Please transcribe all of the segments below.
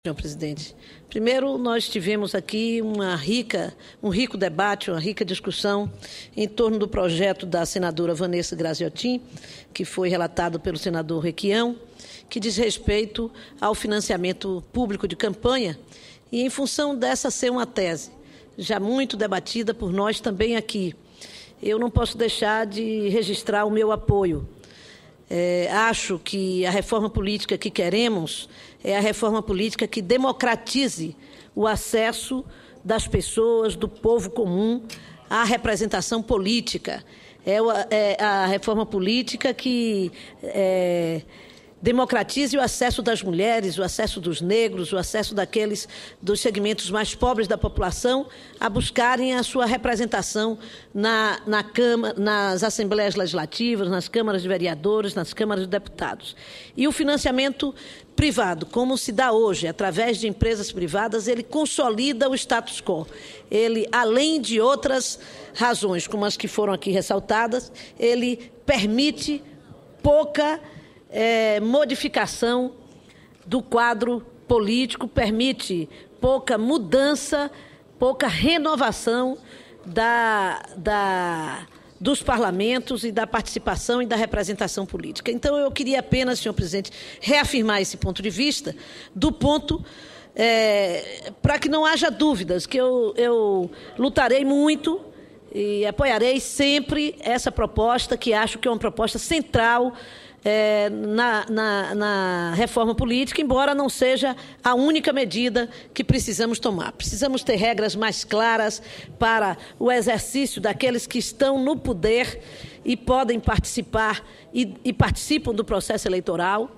Senhor presidente, primeiro nós tivemos aqui um rico debate, uma rica discussão em torno do projeto da senadora Vanessa Graziotin, que foi relatado pelo senador Requião, que diz respeito ao financiamento público de campanha e em função dessa ser uma tese já muito debatida por nós também aqui. Eu não posso deixar de registrar o meu apoio. Acho que a reforma política que queremos é a reforma política que democratize o acesso das pessoas, do povo comum, à representação política. É a reforma política que democratize o acesso das mulheres, o acesso dos negros, o acesso dos segmentos mais pobres da população a buscarem a sua representação nas assembleias legislativas, nas câmaras de vereadores, nas câmaras de deputados. E o financiamento privado, como se dá hoje, através de empresas privadas, ele consolida o status quo. Ele, além de outras razões, como as que foram aqui ressaltadas, ele permite pouca modificação do quadro político, permite pouca mudança, pouca renovação dos parlamentos e da participação e da representação política. Então, eu queria apenas, senhor presidente, reafirmar esse ponto de vista, para que não haja dúvidas, que eu lutarei muito e apoiarei sempre essa proposta, que acho que é uma proposta central na reforma política, embora não seja a única medida que precisamos tomar. Precisamos ter regras mais claras para o exercício daqueles que estão no poder e podem participar e participam do processo eleitoral,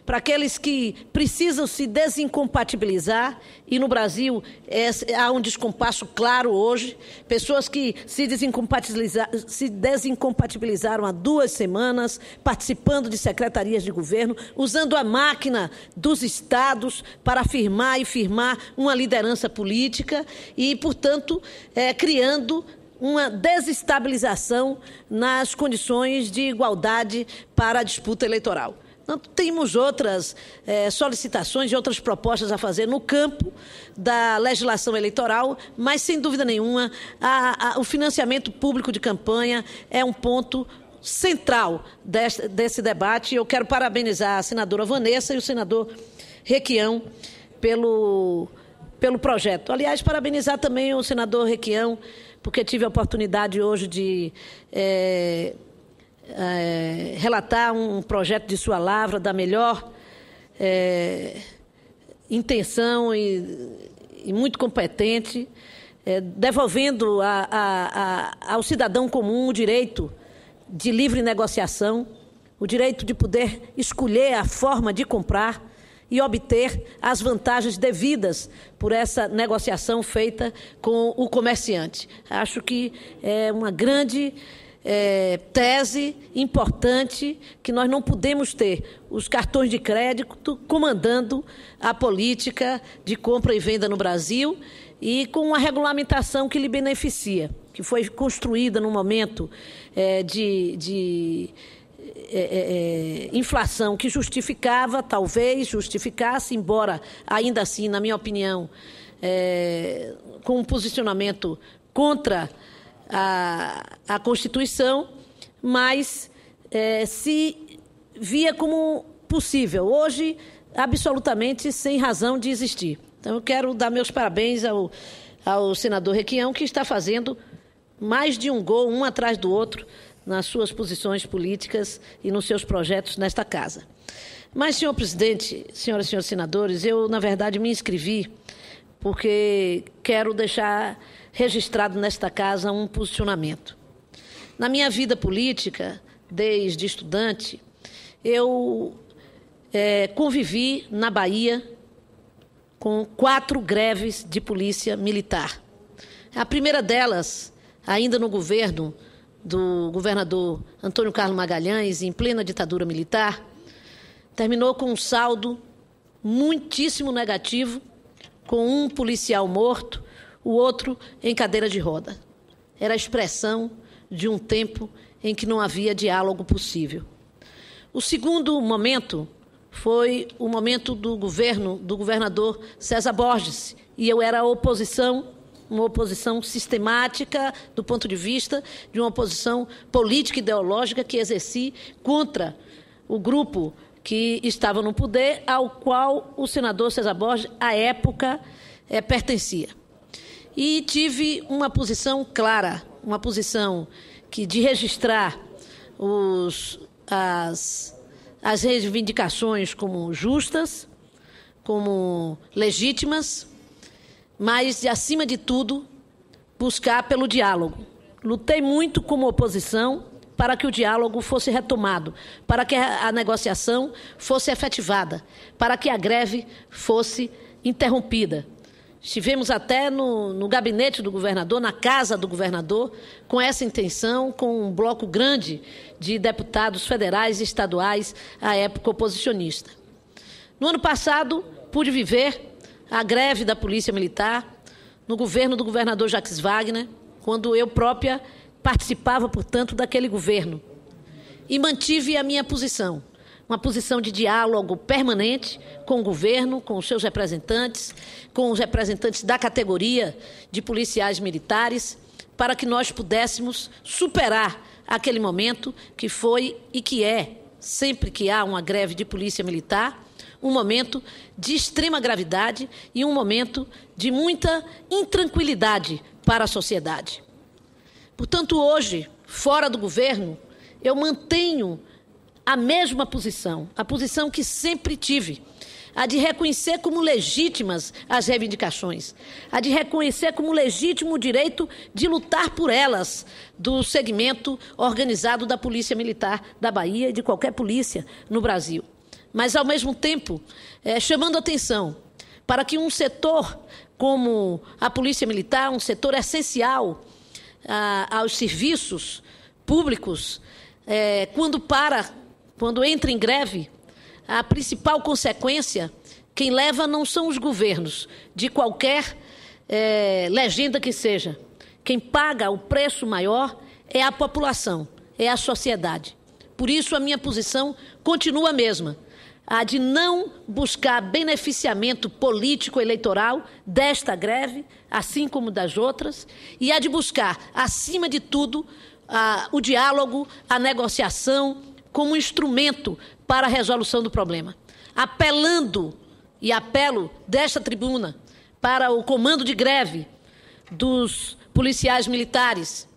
para aqueles que precisam se desincompatibilizar, e no Brasil há um descompasso claro hoje, pessoas que se desincompatibilizaram há 2 semanas, participando de secretarias de governo, usando a máquina dos estados para afirmar e firmar uma liderança política e, portanto, criando uma desestabilização nas condições de igualdade para a disputa eleitoral. Nós temos outras solicitações e outras propostas a fazer no campo da legislação eleitoral, mas, sem dúvida nenhuma, o financiamento público de campanha é um ponto central desse debate. Eu quero parabenizar a senadora Vanessa e o senador Requião pelo projeto. Aliás, parabenizar também o senador Requião, porque tive a oportunidade hoje de relatar um projeto de sua lavra, da melhor intenção e muito competente, devolvendo ao cidadão comum o direito de livre negociação, o direito de poder escolher a forma de comprar e obter as vantagens devidas por essa negociação feita com o comerciante. Acho que é uma grande tese importante, que nós não podemos ter os cartões de crédito comandando a política de compra e venda no Brasil, e com uma regulamentação que lhe beneficia, que foi construída num momento de inflação que talvez justificasse, embora ainda assim, na minha opinião, com um posicionamento contra a Constituição, mas se via como possível. Hoje, absolutamente sem razão de existir. Então, eu quero dar meus parabéns ao senador Requião, que está fazendo mais de um gol, um atrás do outro, nas suas posições políticas e nos seus projetos nesta casa. Mas, senhor presidente, senhoras e senhores senadores, eu, na verdade, me inscrevi porque quero deixar registrado nesta casa um posicionamento. Na minha vida política, desde estudante, eu convivi na Bahia com 4 greves de polícia militar. A primeira delas, ainda no governo do governador Antônio Carlos Magalhães, em plena ditadura militar, terminou com um saldo muitíssimo negativo, com um policial morto, o outro em cadeira de roda. Era a expressão de um tempo em que não havia diálogo possível. O segundo momento foi o momento do governo do governador César Borges, e eu era a oposição, uma oposição sistemática do ponto de vista de uma oposição política e ideológica que exerci contra o grupo que estava no poder, ao qual o senador César Borges, à época, pertencia. E tive uma posição clara, uma posição de registrar as reivindicações como justas, como legítimas, mas, acima de tudo, buscar pelo diálogo. Lutei muito como oposição para que o diálogo fosse retomado, para que a negociação fosse efetivada, para que a greve fosse interrompida. Estivemos até no gabinete do governador, na casa do governador, com essa intenção, com um bloco grande de deputados federais e estaduais, à época oposicionista. No ano passado, pude viver a greve da Polícia Militar no governo do governador Jacques Wagner, quando eu própria participava, portanto, daquele governo. E mantive a minha posição, uma posição de diálogo permanente com o governo, com os seus representantes, com os representantes da categoria de policiais militares, para que nós pudéssemos superar aquele momento que foi e que é, sempre que há uma greve de polícia militar, um momento de extrema gravidade e um momento de muita intranquilidade para a sociedade. Portanto, hoje, fora do governo, eu mantenho a mesma posição, a posição que sempre tive, a de reconhecer como legítimas as reivindicações, a de reconhecer como legítimo o direito de lutar por elas do segmento organizado da Polícia Militar da Bahia e de qualquer polícia no Brasil. Mas, ao mesmo tempo, chamando atenção para que um setor como a Polícia Militar, um setor essencial aos serviços públicos, quando entra em greve, a principal consequência, quem leva não são os governos, de qualquer legenda que seja. Quem paga o preço maior é a população, é a sociedade. Por isso, a minha posição continua a mesma, a de não buscar beneficiamento político-eleitoral desta greve, assim como das outras, e a de buscar, acima de tudo, o diálogo, a negociação, como instrumento para a resolução do problema. Apelando, e apelo desta tribuna, para o comando de greve dos policiais militares,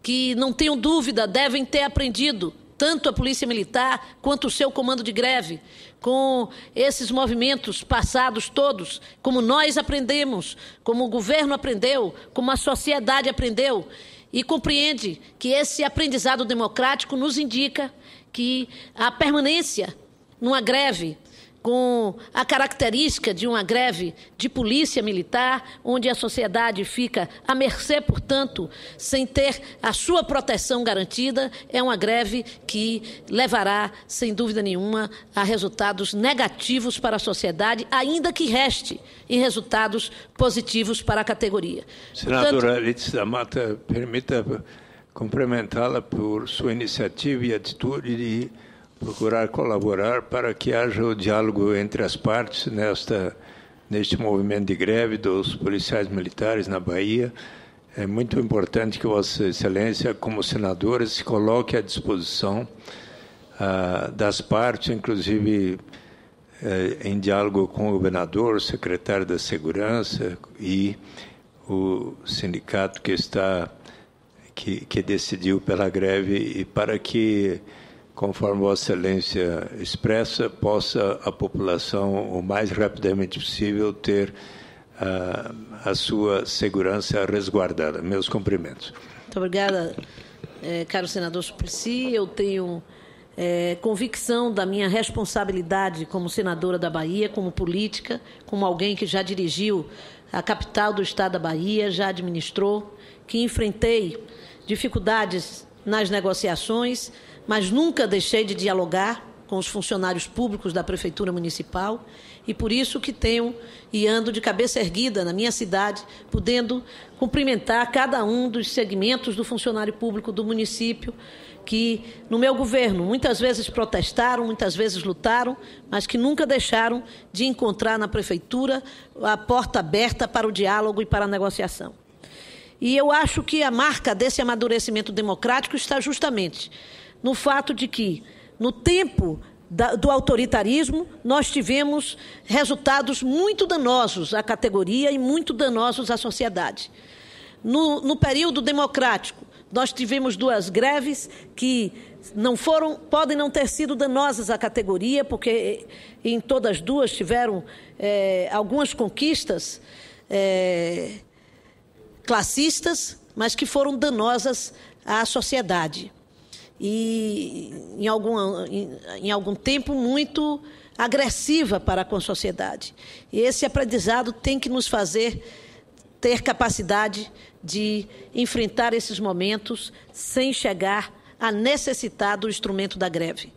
que, não tenho dúvida, devem ter aprendido, tanto a Polícia Militar quanto o seu comando de greve, com esses movimentos passados todos, como nós aprendemos, como o governo aprendeu, como a sociedade aprendeu, e compreende que esse aprendizado democrático nos indica que a permanência numa greve, com a característica de uma greve de polícia militar, onde a sociedade fica à mercê, portanto, sem ter a sua proteção garantida, é uma greve que levará, sem dúvida nenhuma, a resultados negativos para a sociedade, ainda que reste em resultados positivos para a categoria. Senadora Alice da Mata, permita cumprimentá-la por sua iniciativa e atitude de procurar colaborar para que haja o diálogo entre as partes neste movimento de greve dos policiais militares na Bahia. É muito importante que Vossa Excelência, como senadora, se coloque à disposição das partes, inclusive em diálogo com o governador, o secretário da Segurança e o sindicato que decidiu pela greve, e para que, conforme Vossa Excelência expressa, possa a população, o mais rapidamente possível, ter a sua segurança resguardada. Meus cumprimentos. Muito obrigada, caro senador Suplicy. Eu tenho convicção da minha responsabilidade como senadora da Bahia, como política, como alguém que já dirigiu a capital do estado da Bahia, já administrou, que enfrentei dificuldades nas negociações, mas nunca deixei de dialogar, com os funcionários públicos da Prefeitura Municipal, e por isso que tenho e ando de cabeça erguida na minha cidade, podendo cumprimentar cada um dos segmentos do funcionário público do município, que no meu governo muitas vezes protestaram, muitas vezes lutaram, mas que nunca deixaram de encontrar na Prefeitura a porta aberta para o diálogo e para a negociação. E eu acho que a marca desse amadurecimento democrático está justamente no fato de que, no tempo do autoritarismo, nós tivemos resultados muito danosos à categoria e muito danosos à sociedade. No período democrático, nós tivemos 2 greves que podem não ter sido danosas à categoria, porque em todas 2 tiveram algumas conquistas classistas, mas que foram danosas à sociedade. E em algum tempo muito agressiva para com a sociedade. E esse aprendizado tem que nos fazer ter capacidade de enfrentar esses momentos sem chegar a necessitar do instrumento da greve.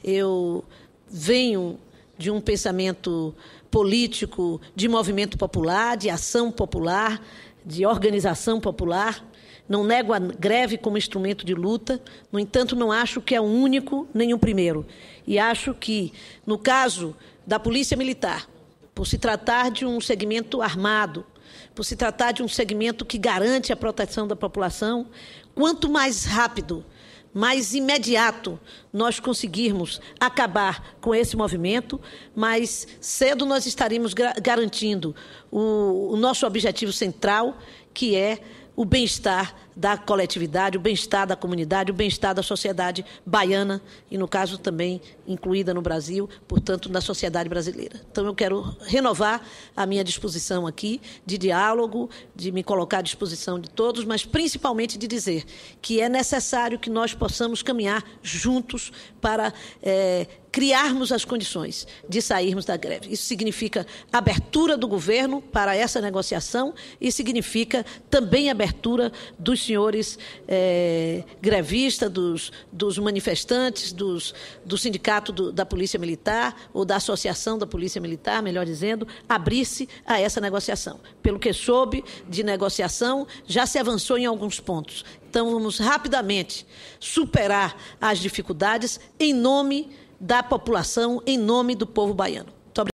Eu venho de um pensamento político de movimento popular, de ação popular, de organização popular. Não nego a greve como instrumento de luta, no entanto, não acho que é o único nem o primeiro. E acho que, no caso da Polícia Militar, por se tratar de um segmento armado, por se tratar de um segmento que garante a proteção da população, quanto mais rápido, mais imediato nós conseguirmos acabar com esse movimento, mais cedo nós estaremos garantindo o nosso objetivo central, que é o bem-estar da coletividade, o bem-estar da comunidade, o bem-estar da sociedade baiana e, no caso, também incluída no Brasil, portanto, na sociedade brasileira. Então, eu quero renovar a minha disposição aqui de diálogo, de me colocar à disposição de todos, mas principalmente de dizer que é necessário que nós possamos caminhar juntos para criarmos as condições de sairmos da greve. Isso significa abertura do governo para essa negociação e significa também abertura dos senhores grevistas, dos manifestantes, do sindicato da Polícia Militar, ou da Associação da Polícia Militar, melhor dizendo, abrir-se a essa negociação. Pelo que soube de negociação, já se avançou em alguns pontos. Então, vamos rapidamente superar as dificuldades em nome da população, em nome do povo baiano.